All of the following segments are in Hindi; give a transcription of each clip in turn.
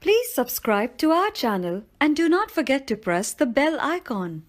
Please subscribe to our channel and do not forget to press the bell icon.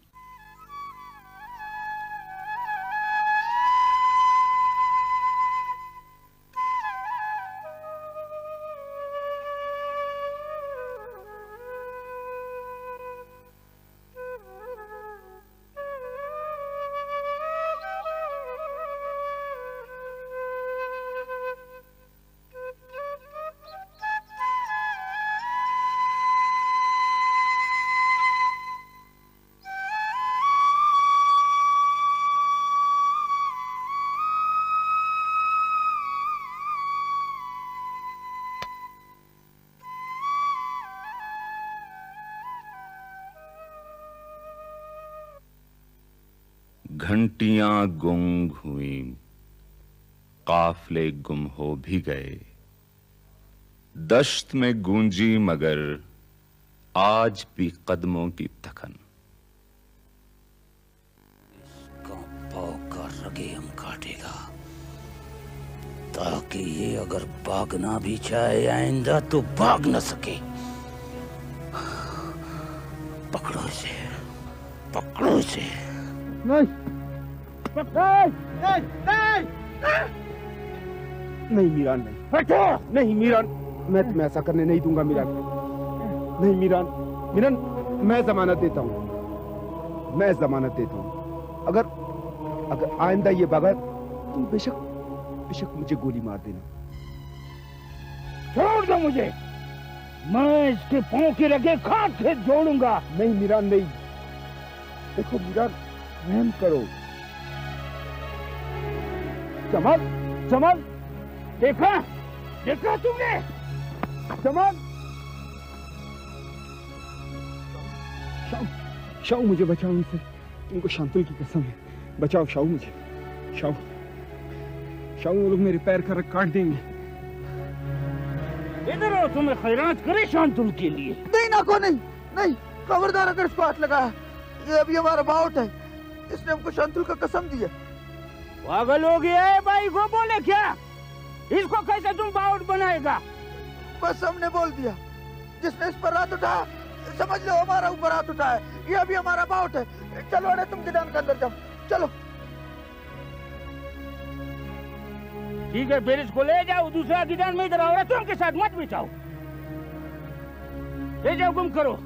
घंटियां गुंग हुई, काफले गुम हो भी गए, दश्त में गूंजी मगर आज भी कदमों की थकन। इसका पाँव का रगे हम काटेगा ताकि ये अगर भागना भी चाहे आइंदा तो भाग न सके। पकड़ो इसे, पकड़ो इसे। नहीं नहीं मीरान, नहीं नहीं मीरान, मैं तुम्हें ऐसा करने नहीं दूंगा मीरान। नहीं मीरान, मीरान मैं जमानत देता हूँ, मैं जमानत देता हूँ। अगर अगर आइंदा ये भागा तुम बेशक बेशक मुझे गोली मार देना। छोड़ दो मुझे, मैं इसके पांव की रगे काट के जोड़ूंगा। नहीं मीरान नहीं, देखो मीरान रहम करो। जमाल, जमाल, देखा देखा तुमने? जमाल, शाऊ मुझे बचाओ इनसे, तुमको शांतुल की कसम है, बचाओ शाऊ मुझे। शाऊ वो लोग मेरे पैर का रग काट देंगे। इधर आओ, तुम्हें खैरात करे शांतुल के लिए। नहीं नाको, नहीं नहीं, खबरदार अगर इसको हाथ लगाया, ये अभी हमारा बाउट है, इसने हमको शांतुल का कसम दी है। पागल हो गया है भाई, को बोले क्या? इसको कैसे तुम बाउट बनाएगा? बस हमने बोल दिया, जिसने इस पर हाथ उठाया समझ लो हमारा ऊपर हाथ उठाया, ये अभी हमारा बाउट है। चलो अरे तुम गिदान के अंदर जाओ, चलो। ठीक है, फिर इसको ले जाओ, दूसरा गिदान में इधर आओ, तुम के साथ मत बिठाओ, ले जाओ, गुम करो।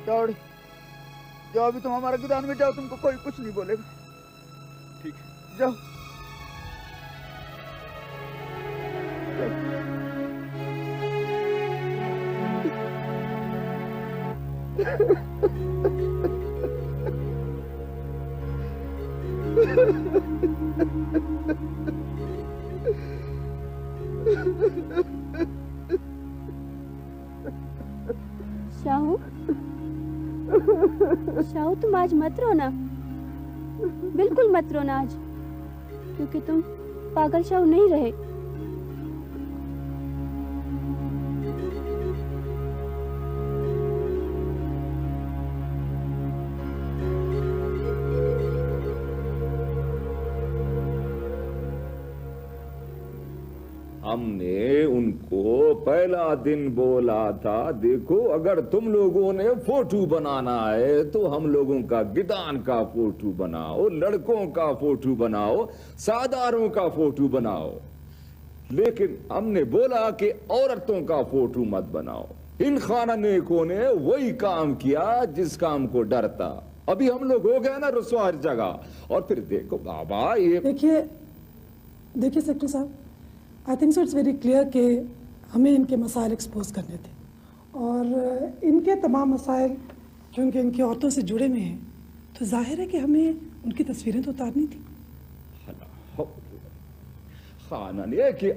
जाओ जाओ, अभी तुम हमारा गिदान में जाओ, तुमको कोई कुछ नहीं बोलेगा। ठीक है, जाओ। शाहू, शाहू तुम आज मत रोना, बिल्कुल मत रोना आज, क्योंकि तुम पागल शाहू नहीं रहे। हमने उनको पहला दिन बोला था, देखो अगर तुम लोगों ने फोटो बनाना है तो हम लोगों का गिदान का फोटो बनाओ, लड़कों का फोटो बनाओ, सादारों का फोटो बनाओ, लेकिन हमने बोला कि औरतों का फोटो मत बनाओ। इन खाना नेकों ने वही काम किया जिस काम को डर था। अभी हम लोग हो गए ना रुसवा हर जगह। और फिर देखो बाबा, ये देखिए सेक्रेटरी साहब, I think so it's very clear कि हमें इनके मसाइल एक्सपोज करने थे, और इनके तमाम मसाइल क्योंकि इनकी औरतों से जुड़े हुए हैं, तो जाहिर है कि हमें उनकी तस्वीरें तो उतारनी थी। खाना ने कि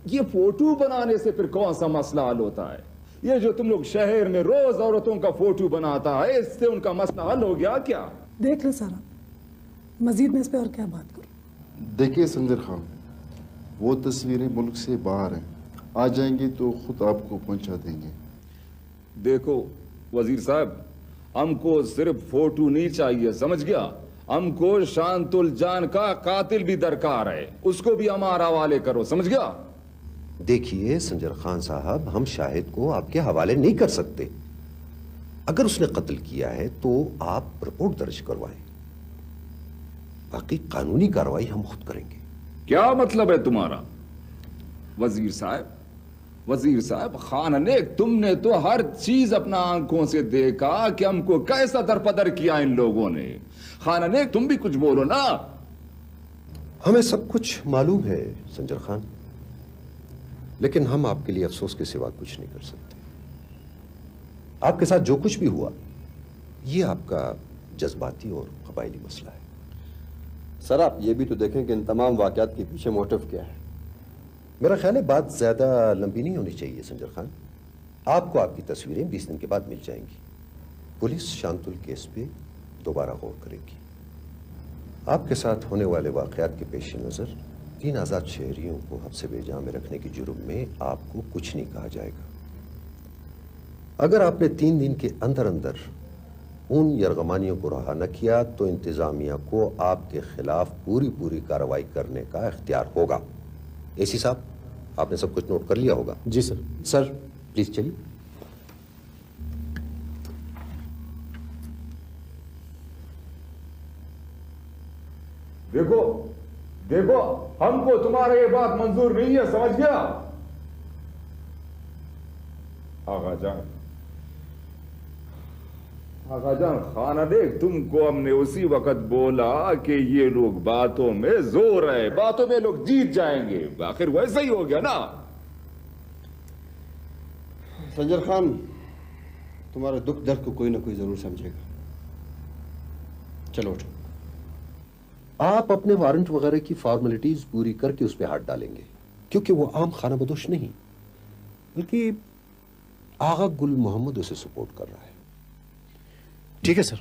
ये फोटो बनाने से फिर कौन सा मसला हल होता है? ये जो तुम लोग शहर में रोज औरतों का फोटो बनाता है, इससे उनका मसला हल हो गया क्या? देख ले सारा, मजीद में इस पे और क्या बात करूं। देखिए संजर खान, वो तस्वीरें मुल्क से बाहर हैं, आ जाएंगे तो खुद आपको पहुंचा देंगे। देखो वजीर साहब, हमको सिर्फ फोटो नहीं चाहिए, समझ गया? हमको शांतुल जान का कातिल भी दरकार है, उसको भी हमारा हवाले करो, समझ गया? देखिए संजर खान साहब, हम शाहिद को आपके हवाले नहीं कर सकते। अगर उसने कत्ल किया है तो आप रिपोर्ट दर्ज करवाएं, बाकी कानूनी कार्रवाई हम खुद करेंगे। क्या मतलब है तुम्हारा? वजीर साहब, वजीर साहब, खान ने तुमने तो हर चीज अपना आंखों से देखा कि हमको कैसा दरपदर किया इन लोगों ने। खान ने तुम भी कुछ बोलो ना। हमें सब कुछ मालूम है संजर खान, लेकिन हम आपके लिए अफसोस के सिवा कुछ नहीं कर सकते। आपके साथ जो कुछ भी हुआ ये आपका जज्बाती और कबायली मसला है। सर आप ये भी तो देखें कि इन तमाम वाकयात के पीछे मोटिव क्या है। मेरा ख्याल है बात ज्यादा लंबी नहीं होनी चाहिए संजर खान। आपको आपकी तस्वीरें 20 दिन के बाद मिल जाएंगी। पुलिस शांतुल केस पे दोबारा गौर करेगी। आपके साथ होने वाले वाकयात के पेश नजर 3 आजाद शहरियों को हब्से बेजा में रखने के जुर्म में आपको कुछ नहीं कहा जाएगा। अगर आपने 3 दिन के अंदर अंदर उन यरगमानियों को रहा न किया तो इंतजामिया को आपके खिलाफ पूरी कार्रवाई करने का इख्तियार होगा। एसी साहब, आपने सब कुछ नोट कर लिया होगा? जी सर। सर प्लीज चलिए। देखो देखो, हमको तुम्हारा ये बात मंजूर नहीं है, समझ गया? आगा जान, आगा जान, खाना देख, तुमको हमने उसी वक्त बोला कि ये लोग बातों में जोर है, बातों में लोग जीत जाएंगे। आखिर वैसा ही हो गया ना। संजर खान, तुम्हारे दुख दर्द को कोई ना कोई जरूर समझेगा। चलो उठो। आप अपने वारंट वगैरह की फॉर्मेलिटीज पूरी करके उस पर हाथ डालेंगे, क्योंकि वो आम खाना बदोश नहीं, बल्कि आगा गुल मोहम्मद उसे सपोर्ट कर रहा है। ठीक है सर।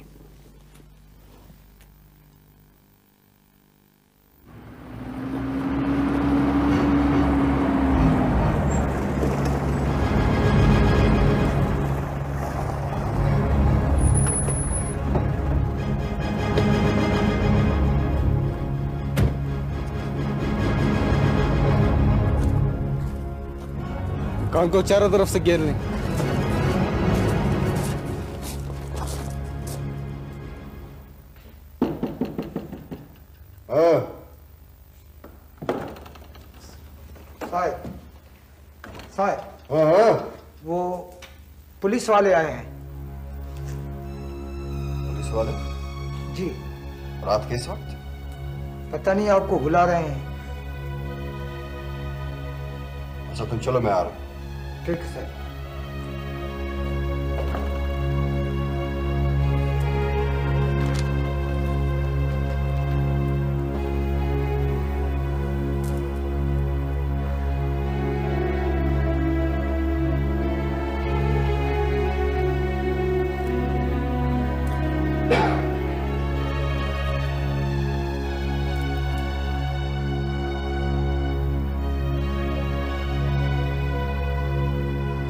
कान को चारों तरफ से घेर लें। वो पुलिस वाले आए हैं। पुलिस वाले? जी। रात के इस वक्त? पता नहीं, आपको बुला रहे हैं। अच्छा तुम चलो, मैं आ रहा हूं। ठीक है सर।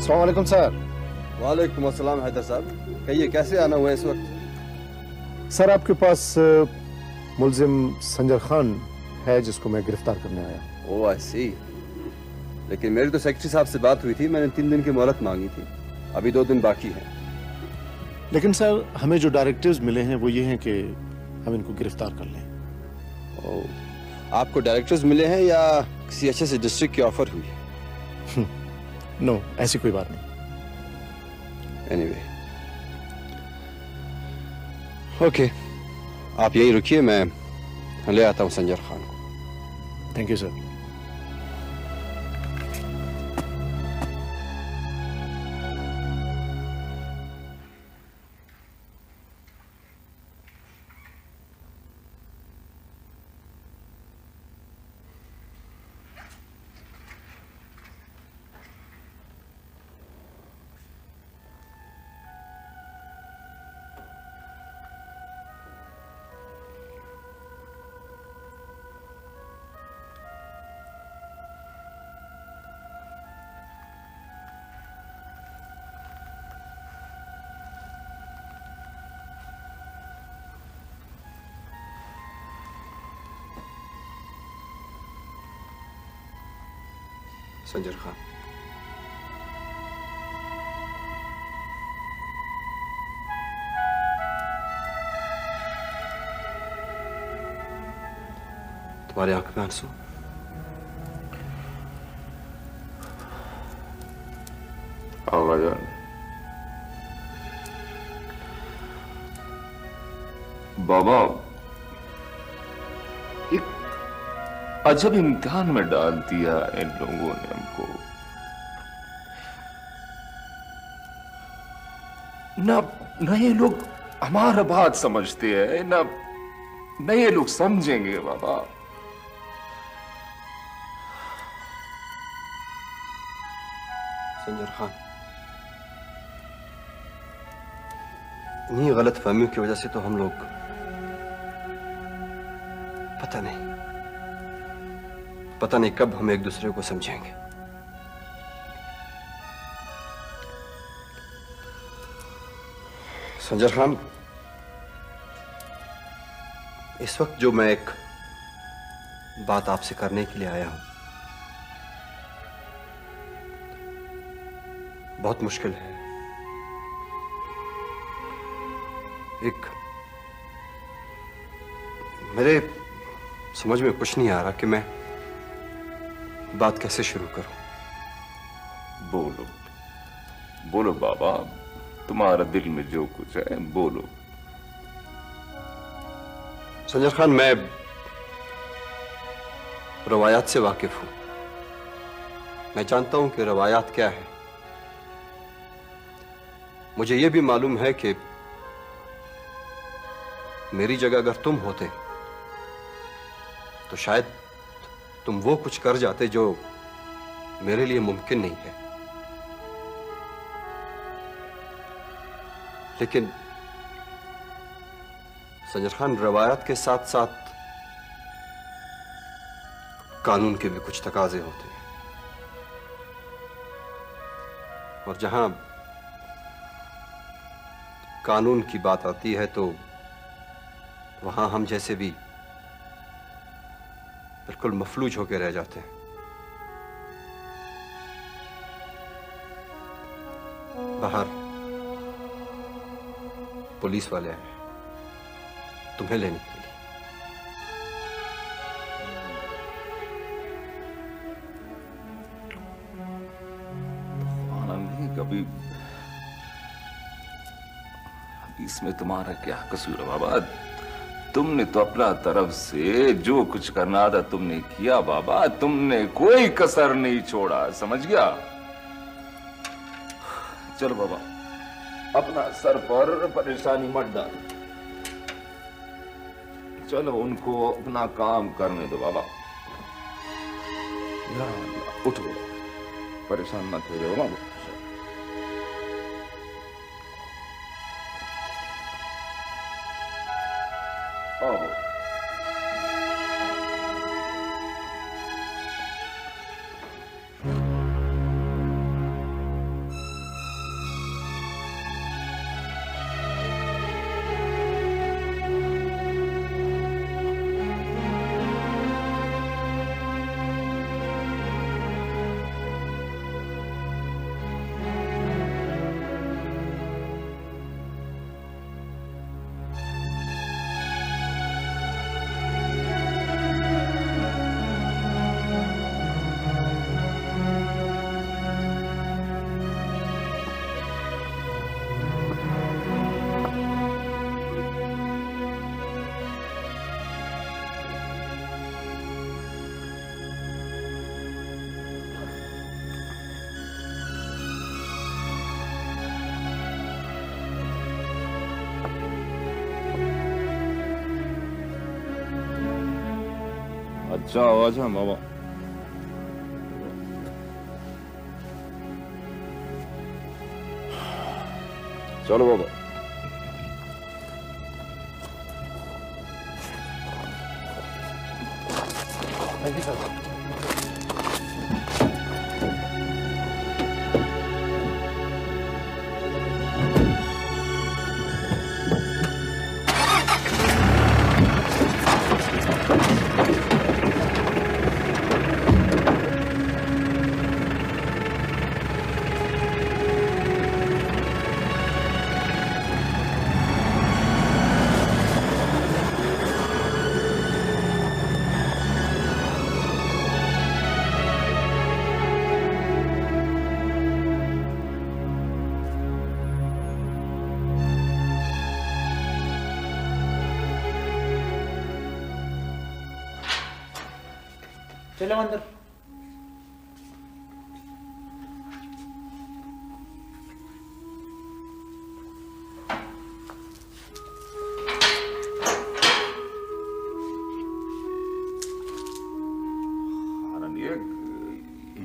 अस्सलाम वालेकुम सर। वालेकुम अस्सलाम हैदर साहब, कहिए कैसे आना हुआ इस वक्त? सर आपके पास मुलजिम संजर खान है जिसको मैं गिरफ्तार करने आया। ओह आई सी। लेकिन मेरी तो सेक्रेटरी साहब से बात हुई थी, मैंने 3 दिन की मोहलत मांगी थी, अभी 2 दिन बाकी हैं। लेकिन सर हमें जो डायरेक्टिव्स मिले हैं वो ये हैं कि हम इनको गिरफ्तार कर लें। ओह, आपको डायरेक्टिव्स मिले हैं या किसी अच्छे से डिस्ट्रिक्ट की ऑफर हुई? नो, ऐसी कोई बात नहीं। एनीवे, ओके, आप यहीं रुकिए, मैं ले आता हूं संजर खान को। Thank you sir. Sanjar Khan, तुम्हारी आंख में आंसू? आगा जान, बाबा एक अजब इम्तिहान में डाल दिया इन लोगों ने हमको। ना ये लोग हमारा बात समझते हैं, ना ये लोग समझेंगे बाबा। संजर खान, इन्हीं गलत फहमियों की वजह से तो हम लोग पता नहीं कब हम एक दूसरे को समझेंगे। संजर खान, इस वक्त जो मैं एक बात आपसे करने के लिए आया हूं, बहुत मुश्किल है। मेरे समझ में कुछ नहीं आ रहा कि मैं बात कैसे शुरू करूं। बोलो बोलो बाबा, तुम्हारा दिल में जो कुछ है बोलो। संजर खान, मैं रवायात से वाकिफ हूं। मैं जानता हूं कि रवायात क्या है। मुझे यह भी मालूम है कि मेरी जगह अगर तुम होते तो शायद तुम वो कुछ कर जाते जो मेरे लिए मुमकिन नहीं है। लेकिन संजर खान, रवायत के साथ साथ कानून के भी कुछ तकाजे होते हैं, और जहां कानून की बात आती है तो वहां हम जैसे भी बिल्कुल मफलूज होकर रह जाते हैं। बाहर पुलिस वाले आए तुम्हें लेने के लिए। आनंद, कभी इसमें तुम्हारा क्या कसूर है बाबा? तुमने तो अपना तरफ से जो कुछ करना था तुमने किया बाबा। तुमने कोई कसर नहीं छोड़ा, समझ गया? चलो बाबा, अपना सर पर परेशानी मत डाल। चलो उनको अपना काम करने दो बाबा। या अल्लाह, उठो, परेशान मत हो जाओ बाबा। अच्छा, आजा बाबा। चलो बाबा। चलो अंदर।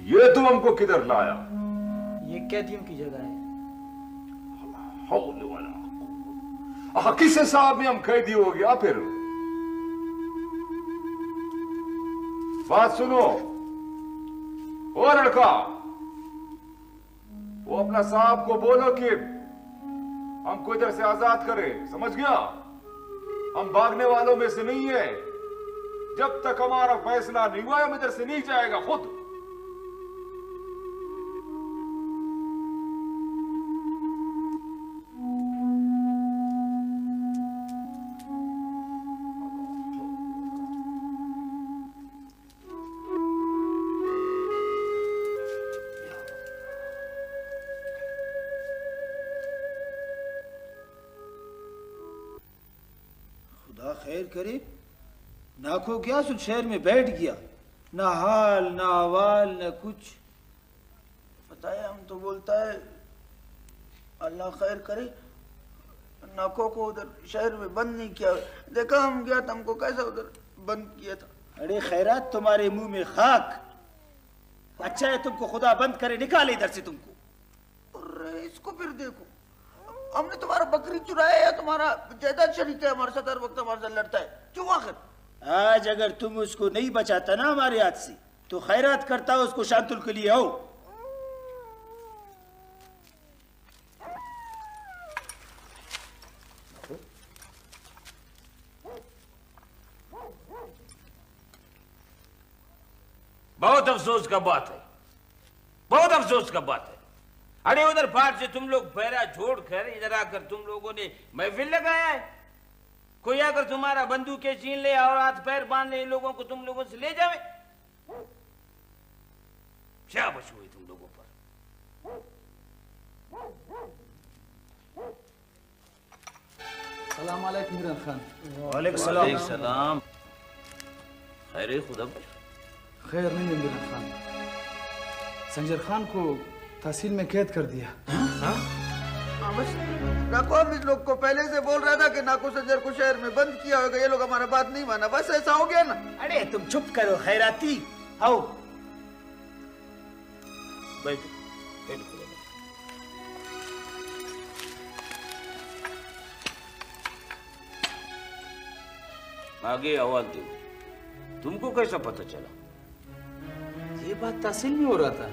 ये तुम हमको किधर लाया? ये कैदियों की जगह है। किस हिसाब में हम कैदी हो गया फिर? बात सुनो, ओ लड़का, वो अपना साहब को बोलो कि हमको इधर से आजाद करे, समझ गया? हम भागने वालों में से नहीं है। जब तक हमारा फैसला नहीं हुआ हम इधर से नहीं जाएगा खुद। खैर करे, ना को क्या सुन शहर में बैठ गया, ना हाल ना अवाल ना कुछ बताया। हम तो बोलता है अल्लाह खैर करे, नाको को उधर शहर में बंद नहीं किया। देखा हम गया था, हमको कैसा उधर बंद किया था। अरे खैरात तुम्हारे मुंह में खाक। अच्छा है तुमको खुदा बंद करे, निकाले इधर से तुमको। अरे इसको फिर देखो, हमने तुम्हारा बकरी चुराया या तुम्हारा जायदाद शरीक है हमारे साथ, हर वक्त हमारे साथ लड़ता है क्यों आखिर? आज अगर तुम उसको नहीं बचाता ना हमारे हाथ से तो खैरात करता उसको शांतुल के लिए आओ। बहुत अफसोस का बात है, बहुत अफसोस का बात है। अरे उधर बाहर से तुम लोग पैरा छोड़ कर इधर आकर तुम लोगों ने महफिल लगाया है। कोई अगर तुम्हारा बंदूकें छीन ले और हाथ पैर बांध ले, इन लोगों को तुम लोगों से ले जावे। शाबाश हुई तुम लोगों पर। सलाम अलैकुम मिरान खान। वालेकुम सलाम। खैर खुदा खैर नहीं है मिरान खान, संजर खान को तहसील में कैद कर दिया। नाको हम इस लोग को पहले से बोल रहा था कि नाको संजर को शहर में बंद किया होगा, ये लोग हमारा बात नहीं माना, बस ऐसा हो गया ना। अरे तुम चुप करो खैराती, आओ बैठो। आगे आवाज दो। तुमको कैसा पता चला? ये बात तहसील में हो रहा था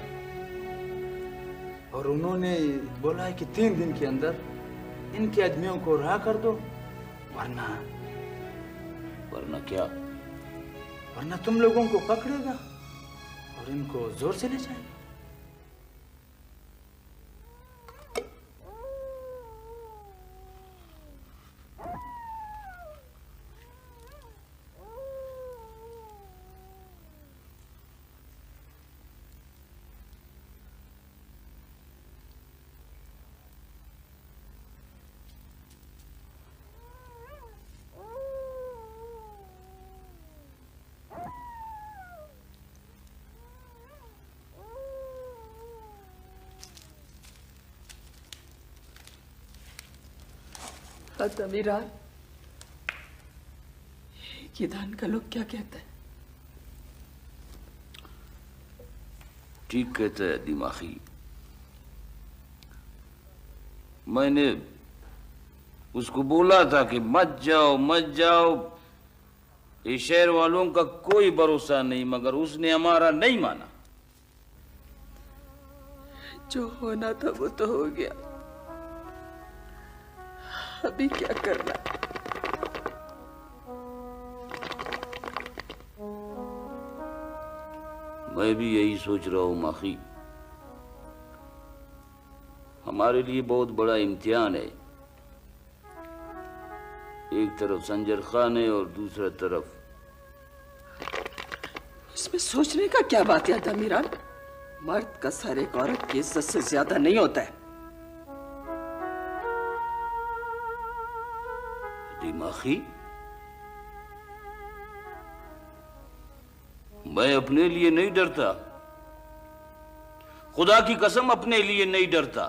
और उन्होंने बोला है कि 3 दिन के अंदर इनके आदमियों को रहा कर दो, वरना क्या? वरना तुम लोगों को पकड़ेगा और इनको जोर से ले जाएगा। अमीरान, किदान का लोग क्या कहते हैं? ठीक कहता है दिमागी। मैंने उसको बोला था कि मत जाओ मत जाओ, इस शहर वालों का कोई भरोसा नहीं, मगर उसने हमारा नहीं माना। जो होना था वो तो हो गया, अभी क्या करना? मैं भी यही सोच रहा हूं माखी। हमारे लिए बहुत बड़ा इम्तिहान है। एक तरफ संजर खान है और दूसरा तरफ। इसमें सोचने का क्या बात है अमीरान? मर्द का सर एक औरत की इज्जत से ज्यादा नहीं होता है। दिमागी, मैं अपने लिए नहीं डरता, खुदा की कसम अपने लिए नहीं डरता।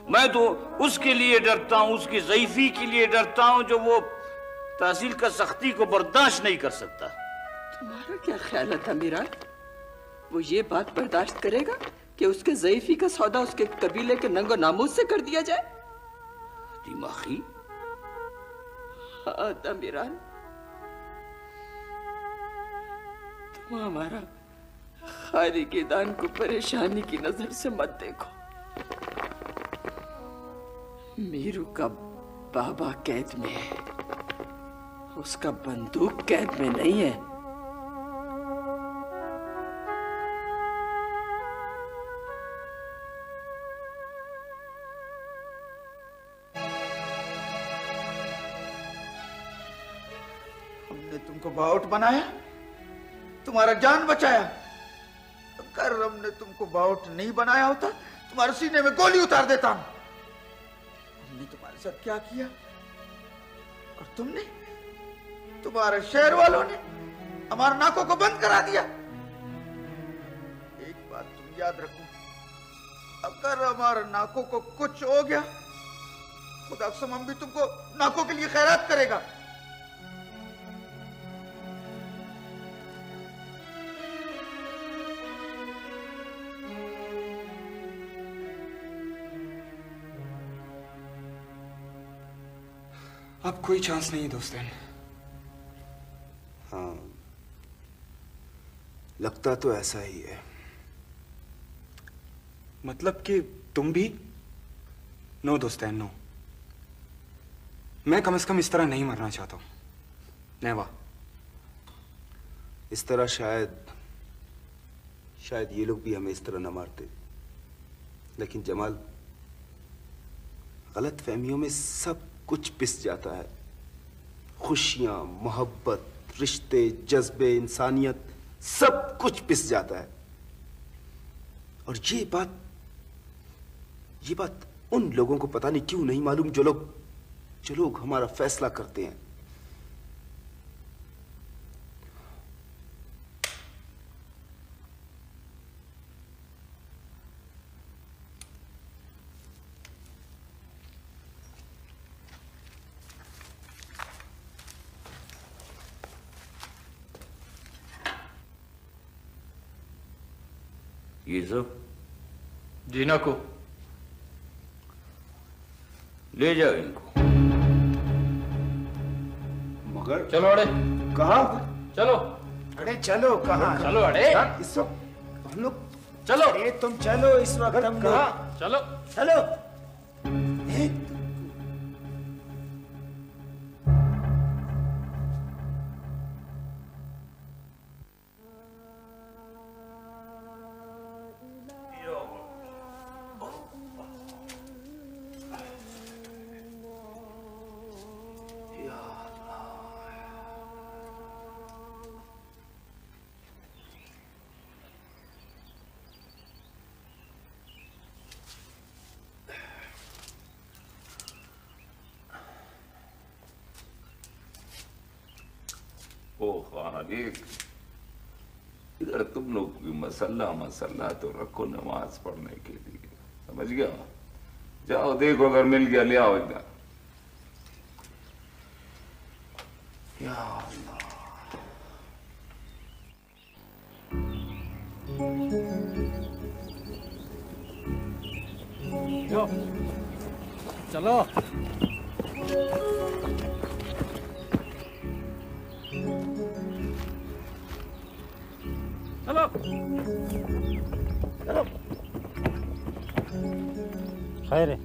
मैं तो उसके लिए डरता हूं, उसकी ज़ईफी के लिए डरता हूं जो वो तहसील का सख्ती को बर्दाश्त नहीं कर सकता। तुम्हारा क्या ख्याल है मीरान? वो ये बात बर्दाश्त करेगा कि उसके ज़ईफी का सौदा उसके कबीले के नंगो नामूस से कर दिया जाए? दिमागी? हाँ मीरान, तुम हमारा खारिकीदान को परेशानी की नजर से मत देखो। मीरू का बाबा कैद में है, उसका बंदूक कैद में नहीं है। हमने तुमको बाउट बनाया, तुम्हारा जान बचाया। अगर हमने तुमको बाउट नहीं बनाया होता, तुम्हारे सीने में गोली उतार देता हूं। हमने तुम्हारे साथ क्या किया और तुमने, तुम्हारे शहर वालों ने हमारे नाकों को बंद करा दिया। एक बात तुम याद रखो, अगर हमारे नाकों को कुछ हो गया, खुदा कसम हम भी तुमको नाकों के लिए खैरात करेगा। अब कोई चांस नहीं दोस्तन। हाँ, लगता तो ऐसा ही है। मतलब कि तुम भी? नो दोस्तन, नो। मैं कम से कम इस तरह नहीं मरना चाहता हूं। नेवा। इस तरह शायद ये लोग भी हमें इस तरह न मारते, लेकिन जमाल, गलत फहमियों में सब कुछ पिस जाता है। खुशियां, मोहब्बत, रिश्ते, जज्बे, इंसानियत, सब कुछ पिस जाता है। और ये बात उन लोगों को पता नहीं क्यों नहीं मालूम जो लोग हमारा फैसला करते हैं। ये सब जीना को ले जाओ इनको। मगर चलो अड़े। कहाँ? चलो अरे चलो कहाँ? चलो अड़े। इस वक्त हम लोग चलो। अरे तुम चलो, इस वक्त हम कहाँ? चलो चलो। इधर तुम लोग की मसल्ला तो रखो नमाज पढ़ने के लिए, समझ गया? जाओ देखो, अगर मिल गया ले आओ इधर। या अल्लाह। चलो चलो चलो। खैर है,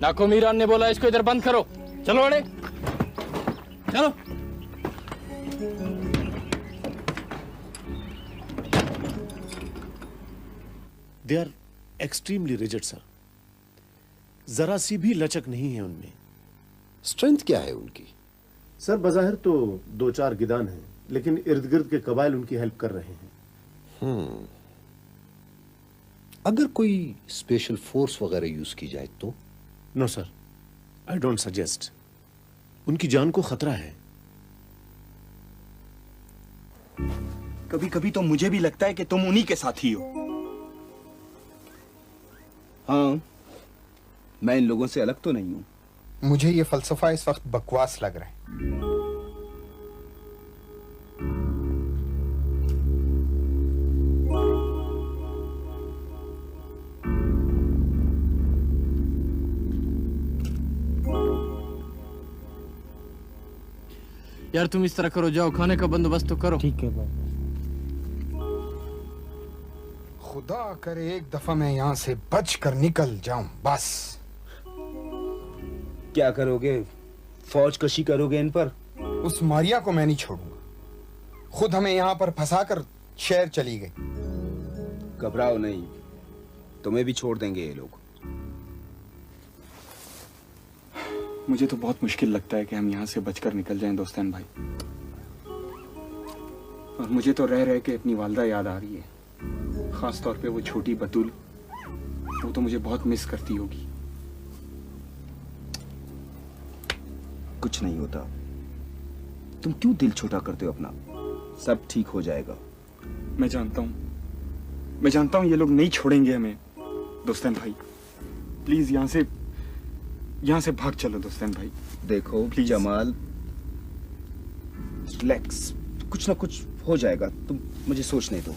नाको मीरान ने बोला इसको इधर बंद करो। चलो अड़े चलो। They are extremely rigid sir. जरा सी भी लचक नहीं है उनमें। स्ट्रेंथ क्या है उनकी? सर बज़ाहिर तो 2-4 गिदान हैं, लेकिन इर्द गिर्द के कबाइल उनकी हेल्प कर रहे हैं। अगर कोई स्पेशल फोर्स वगैरह यूज की जाए तो? No sir, I don't suggest. उनकी जान को खतरा है। कभी कभी तो मुझे भी लगता है कि तुम उन्हीं के साथ ही हो। हाँ, मैं इन लोगों से अलग तो नहीं हूं। मुझे ये फलसफा इस वक्त बकवास लग रहा है। यार तुम इस तरह करो, जाओ खाने का बंदोबस्त तो करो। ठीक है बाबा। खुदा करे एक दफा मैं यहाँ से बच कर निकल जाऊं बस। क्या करोगे? फौज कशी करोगे इन पर? उस मारिया को मैं नहीं छोड़ूंगा। खुद हमें यहाँ पर फंसाकर शहर चली गई। घबराओ नहीं, तुम्हें भी छोड़ देंगे ये लोग। मुझे तो बहुत मुश्किल लगता है कि हम यहाँ से बचकर निकल जाएं दोस्तान भाई। और मुझे तो रह रह के अपनी वालदा याद आ रही है, खास तौर पे वो छोटी बतूल। वो तो मुझे बहुत मिस करती होगी। कुछ नहीं होता, तुम क्यों दिल छोटा करते हो अपना? सब ठीक हो जाएगा। मैं जानता हूँ ये लोग नहीं छोड़ेंगे हमें दोस्तान भाई। प्लीज यहाँ से भाग चलो दोस्तान भाई। देखो जमाल, रिलैक्स, कुछ ना कुछ हो जाएगा, तुम मुझे सोचने दो।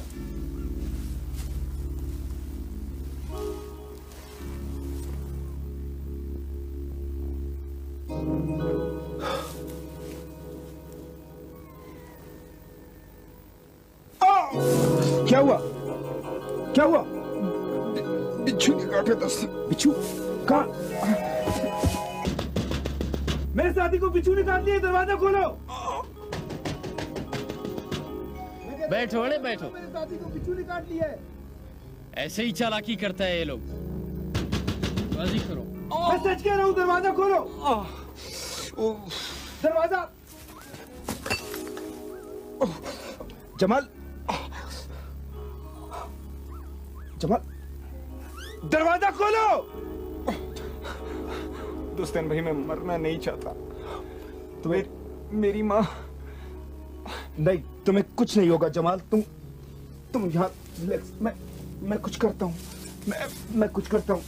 क्या हुआ? क्या हुआ? बिच्छू ने काटा दोस्त। बिच्छू कहाँ? मेरे साथी को बिच्छू ने काट लिया, दरवाजा खोलो। बैठो अरे बैठो। मेरे साथी को बिच्छू ने काट लिया है। ऐसे ही चालाकी करता है ये लोग। राजी करो। मैं सच कह रहा हूँ, दरवाजा खोलो। दरवाजा। जमाल, जमाल, दरवाजा खोलो। दोस्तान भाई मैं मरना नहीं चाहता। तुम्हें मेरी माँ। नहीं, तुम्हें कुछ नहीं होगा जमाल। तुम यहाँ रिलैक्स। मैं कुछ करता हूँ। मैं कुछ करता हूँ।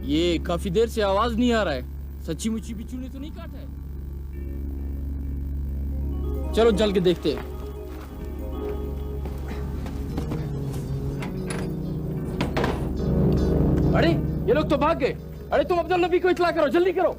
ये काफी देर से आवाज नहीं आ रहा है। सच्ची मुच्ची बिच्छू ने तो नहीं काटा है? चलो चल के देखते हैं। अरे ये लोग तो भाग गए। अरे तुम अब्दुल नबी को इत्तला करो, जल्दी करो।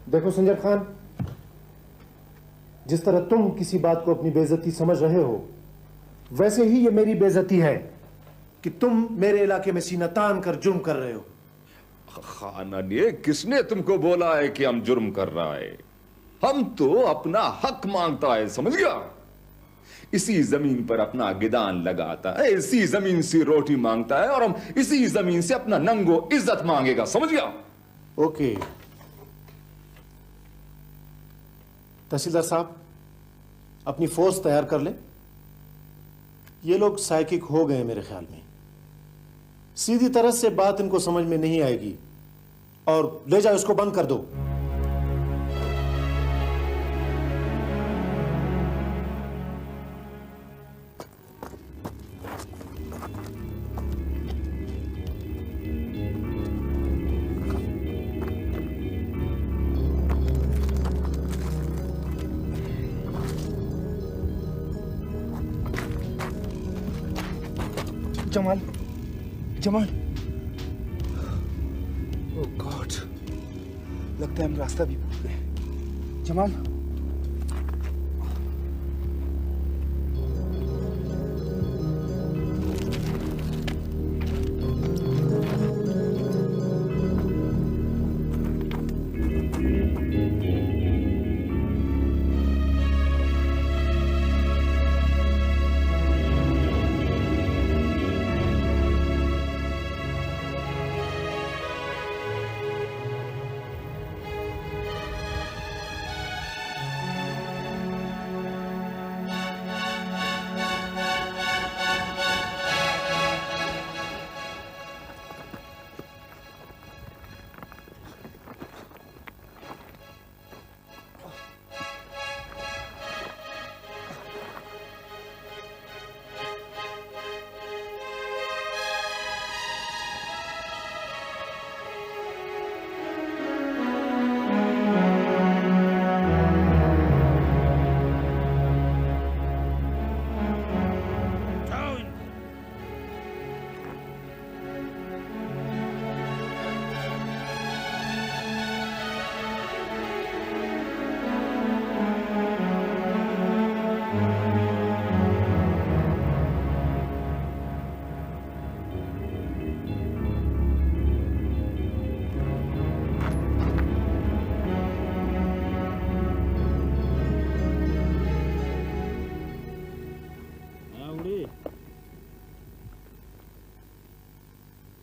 देखो संजय खान, जिस तरह तुम किसी बात को अपनी बेइज्जती समझ रहे हो, वैसे ही ये मेरी बेइज्जती है कि तुम मेरे इलाके में सीना तान कर जुर्म कर रहे हो। खान अली, किसने तुमको बोला है कि हम जुर्म कर रहा है? हम तो अपना हक मांगता है, समझ गया? इसी जमीन पर अपना गिदान लगाता है, इसी जमीन से रोटी मांगता है और हम इसी जमीन से अपना नंगो इज्जत मांगेगा, समझ गया? ओके तहसीलदार साहब, अपनी फोर्स तैयार कर ले। ये लोग साइकिक हो गए मेरे ख्याल में, सीधी तरह से बात इनको समझ में नहीं आएगी, और ले जाओ इसको बंद कर दो। जमाल, जमाल, ओह गॉड, लगता है हम रास्ता भी भूल गए। जमाल,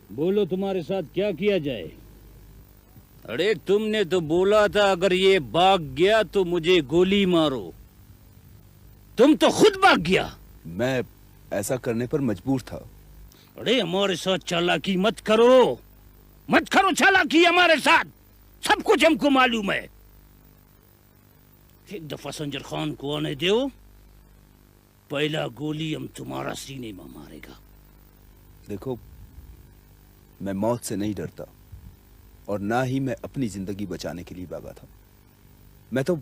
बोलो तुम्हारे साथ क्या किया जाए? अरे तुमने तो बोला था अगर ये भाग गया तो मुझे गोली मारो। तुम तो खुद भाग गया। मैं ऐसा करने पर मजबूर था। अरे हमारे साथ चालाकी मत करो, मत करो चालाकी हमारे साथ, सब कुछ हमको मालूम है। एक दफा संजर खान को आने दो, पहला गोली हम तुम्हारा सीने में मारेगा। देखो, मैं मौत से नहीं डरता और ना ही मैं अपनी जिंदगी बचाने के लिए भागा था। मैं तो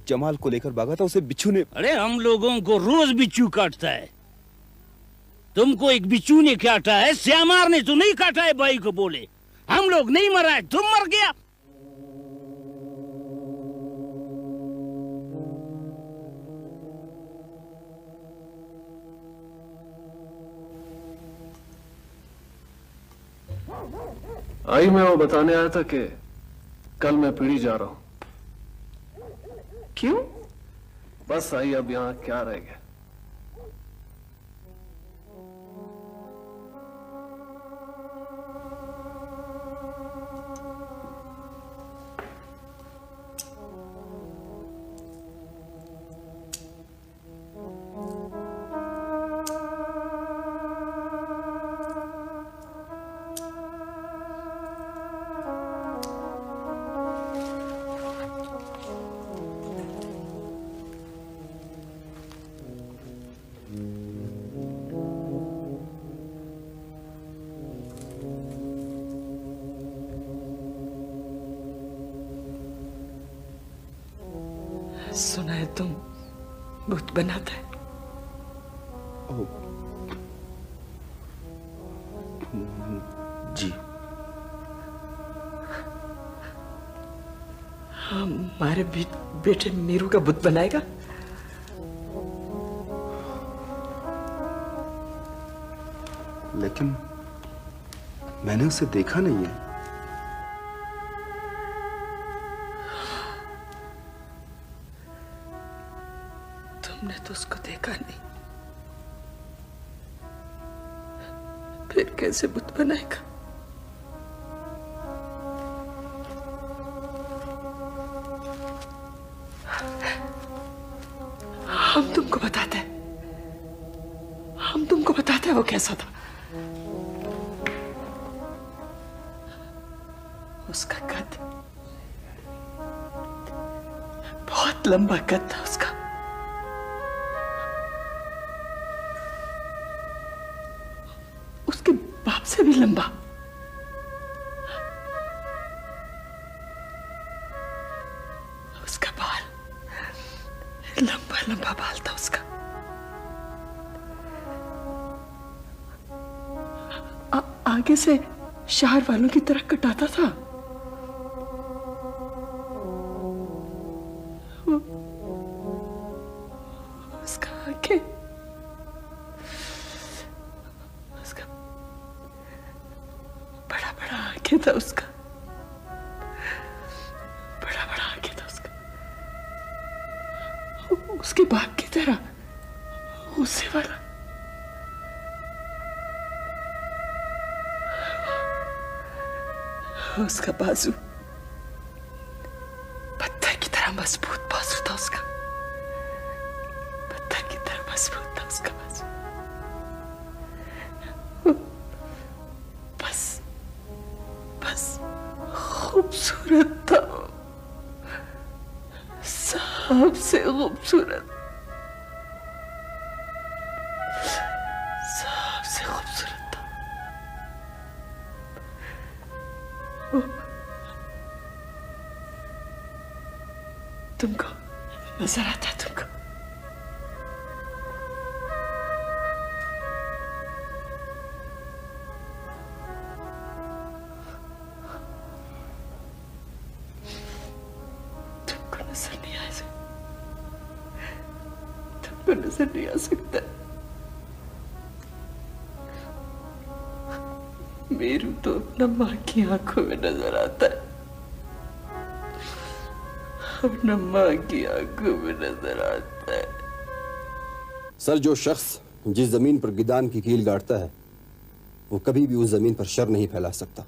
जमाल को लेकर भागा था, उसे बिच्छू ने। अरे हम लोगों को रोज बिच्छू काटता है, तुमको एक बिच्छू ने काटा है, श्यामार ने तो नहीं काटा है। भाई को बोले हम लोग नहीं मरा है, तुम मर गया। आई मैं वो बताने आया था कि कल मैं पीढ़ी जा रहा हूं। क्यों? बस आई, अब यहाँ क्या रह गया? सुना है तुम भूत बनाता है। जी। हमारे बेटे मीरू का भूत बनाएगा? लेकिन मैंने उसे देखा नहीं है। तुमने तो उसको देखा नहीं, फिर कैसे भूत बनाएगा? हम तुमको बताते हैं, हम तुमको बताते हैं वो कैसा था। उसका कद, बहुत लंबा कद था उसका। उसके बाप से भी लंबा। उसका बाल, लंबा लंबा बाल था उसका। आगे से शहर वालों की तरह कटाता था। उसका आंखें, उसका बड़ा बड़ा आंखें था उसका, बड़ा बड़ा आंखें था उसका। उसके बाप की तरह गुस्से वाला। उसका बाजू पत्थर की तरह मजबूत बाजू था उसका, पत्थर की तरह मजबूत था उसका बाजू। बस बस खूबसूरत था, सबसे खूबसूरत, सबसे खूबसूरत था। तुमको नजर आता है? तुमको तुमको नजर नहीं आ सकता, तुमको नजर नहीं आ सकता। मेरू तो अपना माँ की आंखों में नजर आता है, अपना माँ की आंखों में नजर आता है। सर, जो शख्स जिस जमीन पर गिदान की कील गाड़ता है वो कभी भी उस जमीन पर शर नहीं फैला सकता।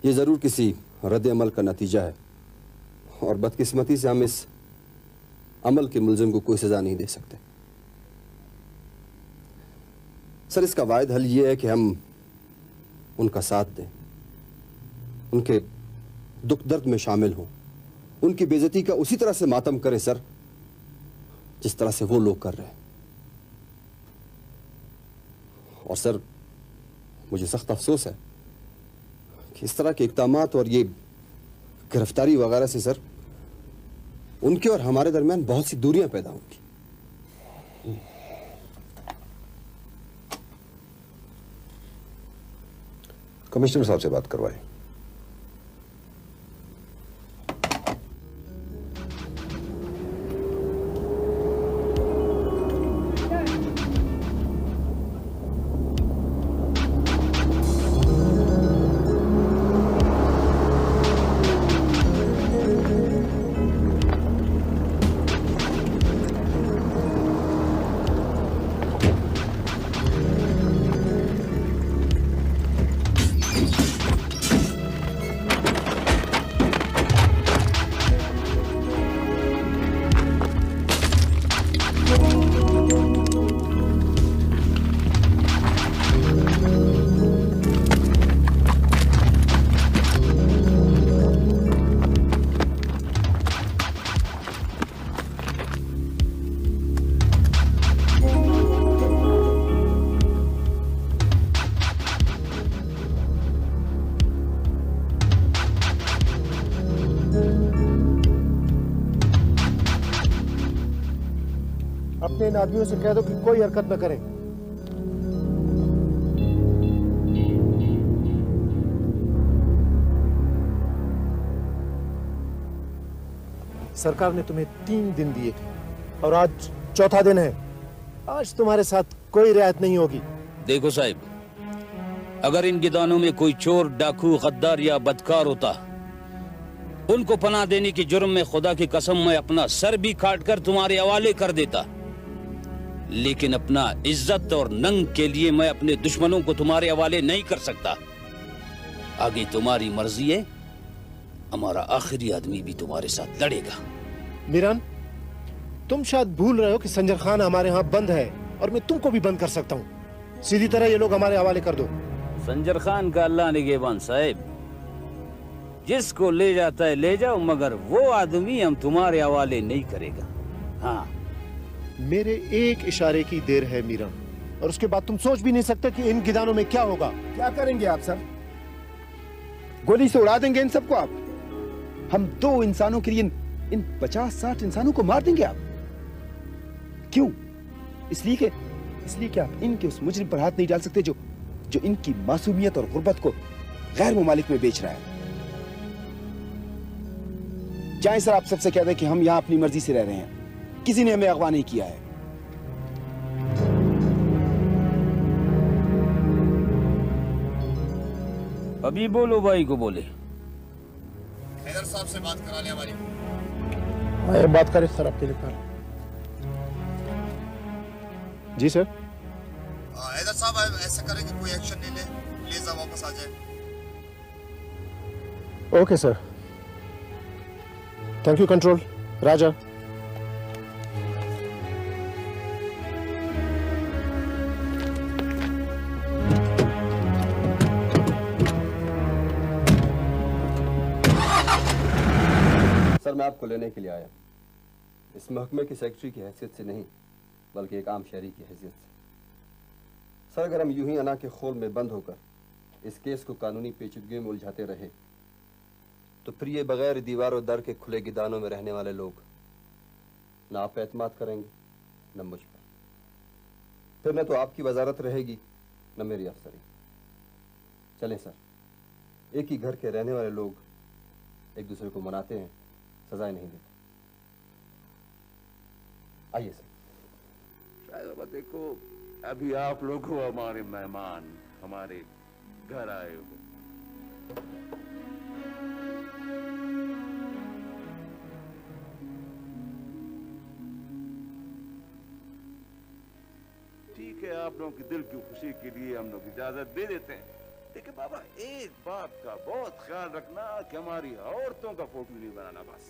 ये जरूर किसी रद्द अमल का नतीजा है और बदकिस्मती से हम इस अमल के मुलजिम को कोई सजा नहीं दे सकते। सर, इसका वाहिद हल ये है कि हम उनका साथ दें, उनके दुख दर्द में शामिल हों, उनकी बेइज्जती का उसी तरह से मातम करें सर जिस तरह से वो लोग कर रहे हैं। और सर, मुझे सख्त अफसोस है कि इस तरह के इक़दामात और ये गिरफ्तारी वगैरह से सर उनके और हमारे दरमियान बहुत सी दूरियां पैदा होंगी। कमिश्नर साहब से बात करवाएं। अपने इन आदमियों से कह दो कि कोई हरकत न करें। सरकार ने तुम्हें 3 दिन दिए थे और आज चौथा दिन है। आज तुम्हारे साथ कोई रियायत नहीं होगी। देखो साहब, अगर इन गिदानों में कोई चोर, डाकू, गद्दार या बदकार होता, उनको पनाह देने की जुर्म में खुदा की कसम मैं अपना सर भी काट कर तुम्हारे हवाले कर देता। लेकिन अपना इज्जत और नंग के लिए मैं अपने दुश्मनों को तुम्हारे हवाले नहीं कर सकता। आगे तुम्हारी मर्जी है, हमारा आखिरी आदमी भी तुम्हारे साथ लड़ेगा। मीरान, तुम शायद भूल रहे हो कि संजर खान हमारे यहाँ बंद है और मैं तुमको भी बंद कर सकता हूँ। सीधी तरह ये लोग हमारे हवाले कर दो। संजर खान का अल्लाह निगहबान साहब, जिसको ले जाता है ले जाओ, मगर वो आदमी हम तुम्हारे हवाले नहीं करेगा। हाँ, मेरे एक इशारे की देर है मीरान, और उसके बाद तुम सोच भी नहीं सकते कि इन गिदानों में क्या होगा। क्या करेंगे आप सर? गोली से उड़ा देंगे इन सबको आप? हम 2 इंसानों के लिए इन 50-60 इंसानों को मार देंगे आप? क्यों? इसलिए कि आप इनके उस मुजरिम पर हाथ नहीं डाल सकते जो इनकी मासूमियत और गुर्बत को गैर मुमालिक में बेच रहा है। चाहे सर आप सबसे कह दें कि हम यहां अपनी मर्जी से रह रहे हैं, किसी ने हमें अगवा नहीं किया है। अभी बोलो भाई को बोले। हैदर साहब से बात करा ले हमारी। हाँ, बात करें सर आपके लिए। जी सर। हैदर साहब ऐसा करें कि कोई एक्शन नहीं ले, प्लीज आप वापस आ जाए। Okay sir, thank you control. Raja, sir मैं आपको लेने के लिए आया, इस महकमे के सेक्रेटरी की हैसियत से नहीं, बल्कि एक आम शहरी की हैसियत से। सर अगर हम यूं ही अना के खोल में बंद होकर इस केस को कानूनी पेचीदगियों में उलझाते रहे तो फिर ये बगैर दीवार और दर के खुले गिदानों में रहने वाले लोग न आप पे एतमाद करेंगे न मुझ पर। फिर न तो आपकी वजारत रहेगी न मेरी अफसरी। चलें सर, एक ही घर के रहने वाले लोग एक दूसरे को मनाते हैं, सजाएं नहीं देते। आइए सर। देखो, अभी आप लोग हो हमारे मेहमान, हमारे घर आए हो। ठीक है, आप लोगों की दिल की खुशी के लिए हम लोग इजाजत दे देते हैं, लेकिन बाबा एक बात का बहुत ख्याल रखना कि हमारी औरतों का फोटो नहीं बनाना बस।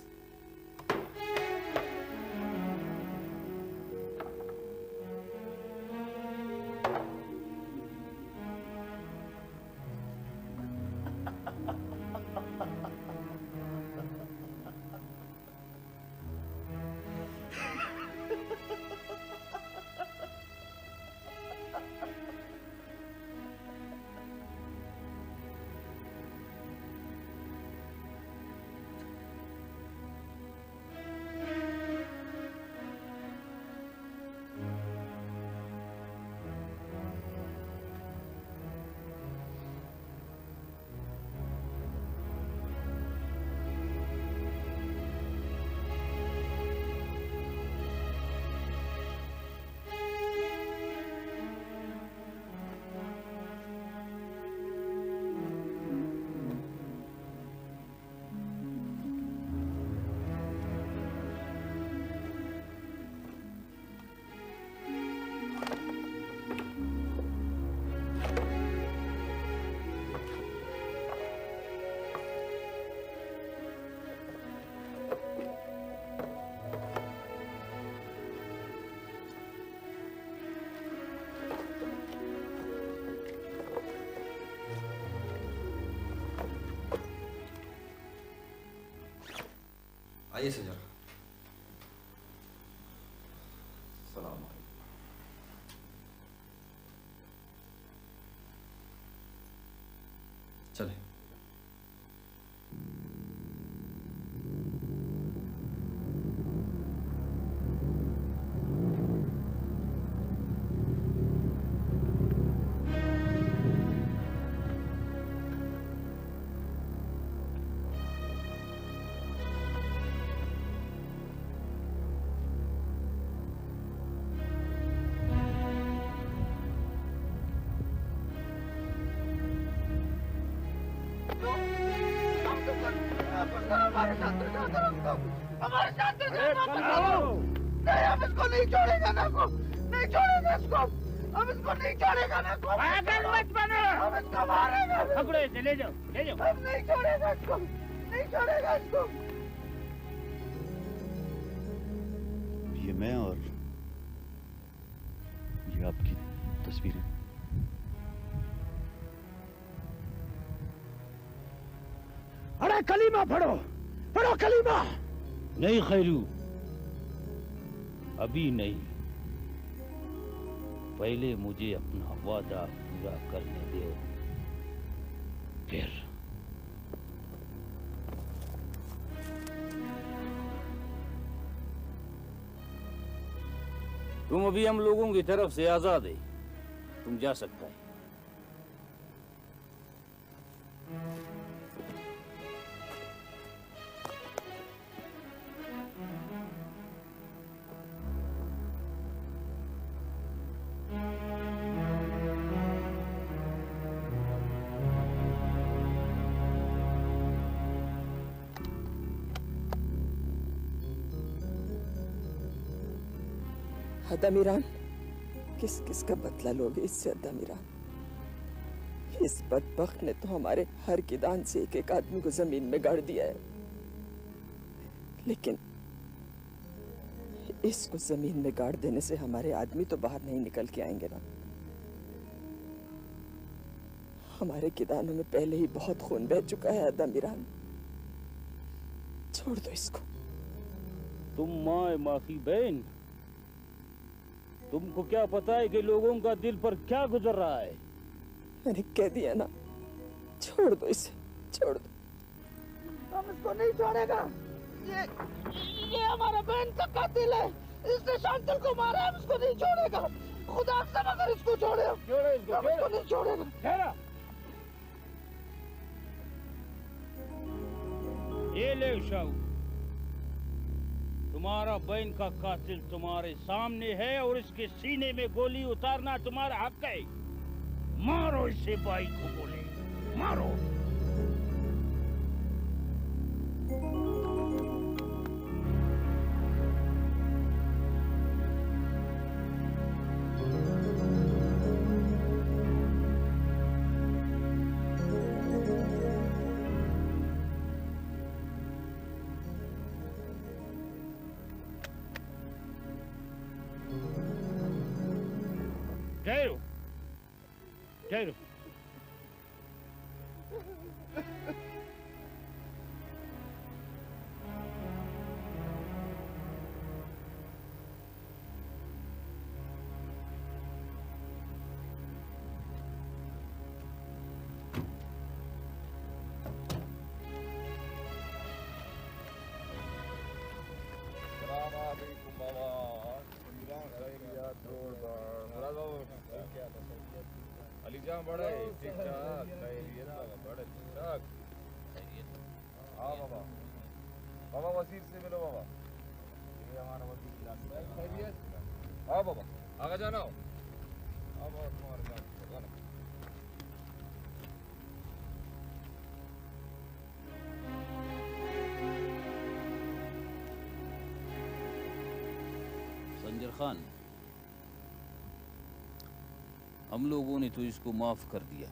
आइए सर। सलाम। चले। शांतल नहीं, हम इसको नहीं छोड़ेगा नाको, नहीं छोड़ेगा इसको, हम इसको नहीं छोड़ेगा नाको। पागल मत बनो, हम इसको मारेगा। पकड़ो इसे, ले जाओ, ले जाओ। हम नहीं छोड़ेगा इसको, नहीं छोड़ेगा इसको। ये मैं और ये आपकी तस्वीरें। अरे कलीमा पढ़ो, पढ़ो कलीमा। नहीं खैरू, अभी नहीं, पहले मुझे अपना वादा पूरा करने दो, फिर। तुम अभी हम लोगों की तरफ से आजाद है, तुम जा सकता है। अदामिरान, किस किस का बदला लोगे इससे अदामिरान? इस बदबख्त ने तो हमारे हर किदान से एक एक आदमी को जमीन में गाड़ दिया है, लेकिन इसको जमीन में गाड़ देने से हमारे आदमी तो बाहर नहीं निकल के आएंगे ना। हमारे किदानों में पहले ही बहुत खून बह चुका है अदामिरान, छोड़ दो इसको। तुम माँ माखी बहन, तुमको क्या पता है कि लोगों का दिल पर क्या गुजर रहा है? मैंने कह दिया ना, छोड़ दो इसे, छोड़ दो। हम इसको नहीं छोड़ेगा। ये हमारा बहन का कातिल है, इसने शांतल को मारा, हम इसको नहीं छोड़ेगा। खुदा से मगर इसको छोड़े, हम इसको नहीं छोड़ेगा। ये ले शाहू, तुम्हारा बहन का कातिल तुम्हारे सामने है और इसके सीने में गोली उतारना तुम्हारा हक है। मारो इसे, भाई को बोले मारो। ठहरो, ठहरो। अलीजान बड़ा है, ठीक ठाक, खैरियत बड़ा ठीक ठाक। हाँ बाबा, बाबा वजीर से मिलो बाबा, ये हमारा वजीर खैरियत। हाँ बाबा, आगे जाना हो। हाँ बाबा, तुम्हारे साथ जाना। संजर खान, हम लोगों ने तो इसको माफ कर दिया।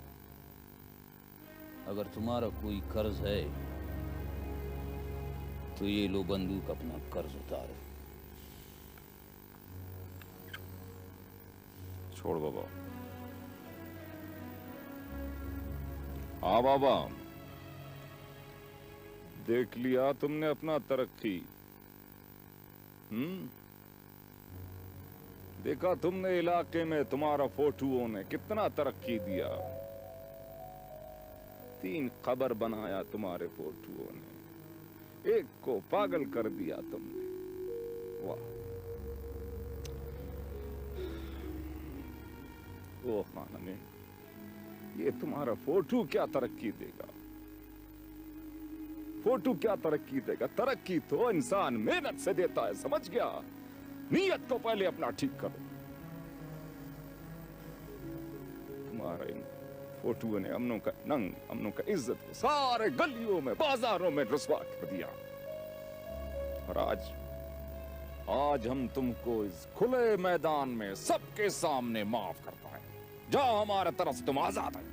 अगर तुम्हारा कोई कर्ज है तो ये लो बंदूक, अपना कर्ज उतारो। छोड़ बाबा। हाँ बाबा, देख लिया तुमने अपना तरक्की। देखा तुमने इलाके में तुम्हारा फोटुओं ने कितना तरक्की दिया। 3 खबर बनाया तुम्हारे फोटुओं ने, एक को पागल कर दिया तुमने। वाह, ओ खानमे, ये तुम्हारा फोटो क्या तरक्की देगा? फोटो क्या तरक्की देगा? तरक्की तो इंसान मेहनत से देता है, समझ गया? नीयत को पहले अपना ठीक करो। तुम्हारा इन फोटो ने अमनों का नंग, अमनों का इज्जत को सारे गलियों में, बाजारों में रुसवा कर दिया। और आज हम तुमको इस खुले मैदान में सबके सामने माफ करता है। जाओ, हमारे तरफ से तुम आजाद है।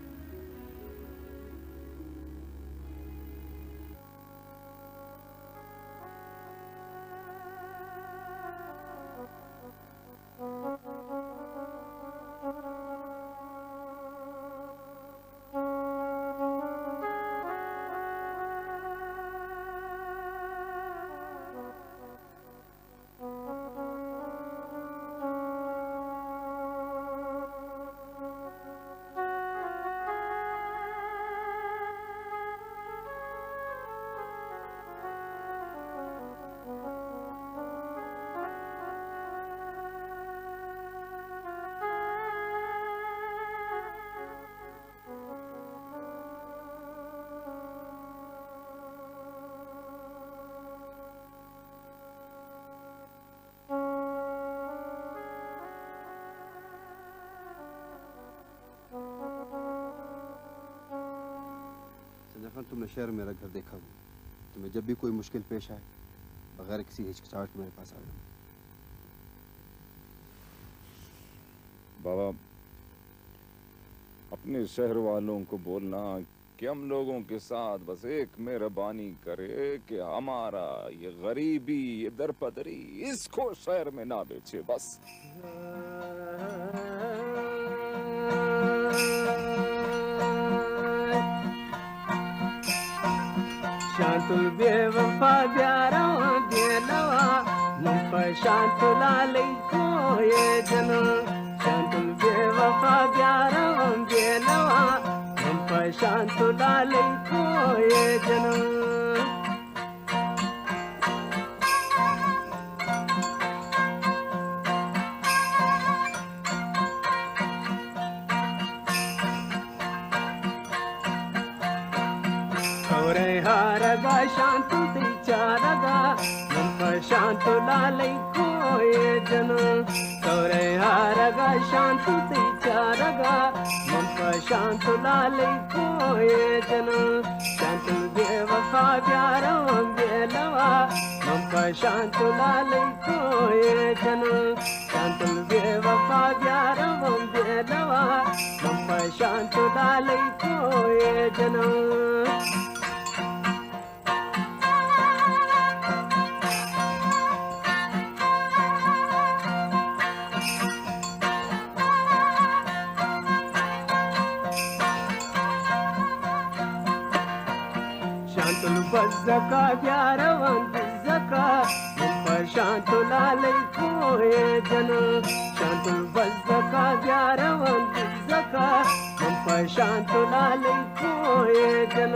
तुमने शहर में मेरा घर देखा हुआ, तुम्हें जब भी कोई मुश्किल पेश आए बगैर किसी हिचकिचाहट मेरे पास आ जाओ। बाबा, अपने शहर वालों को बोलना कि हम लोगों के साथ बस एक मेहरबानी करे कि हमारा ये गरीबी, ये दरपदरी, इसको शहर में ना बेचे बस। शांतुल बेवफा प्यारा दिलवा मुझ पर शांतुला को ये जन्म। शांतुल बेवफा प्यारा दिलवा मुझ पर शांतुला को ये जन्म। हारगा शांतु चारगा मन पर शांतु लाले कोए जन। तोरे हारगा शांतु चारगा मन पर शांतु लाले कोए जन। शांतु बेवफा प्यारा बेलवा मन पर शांतु लाले कोए जन। शांतु बेवफा प्यारा बेलवा मन पर शांतु लाले कोए जन। बज़का प्यारवंत ज़का मुंपर शांतु लाले कोए जन। शांतु बज़का प्यारवंत ज़का मुंपर शांतु लाले कोए जन।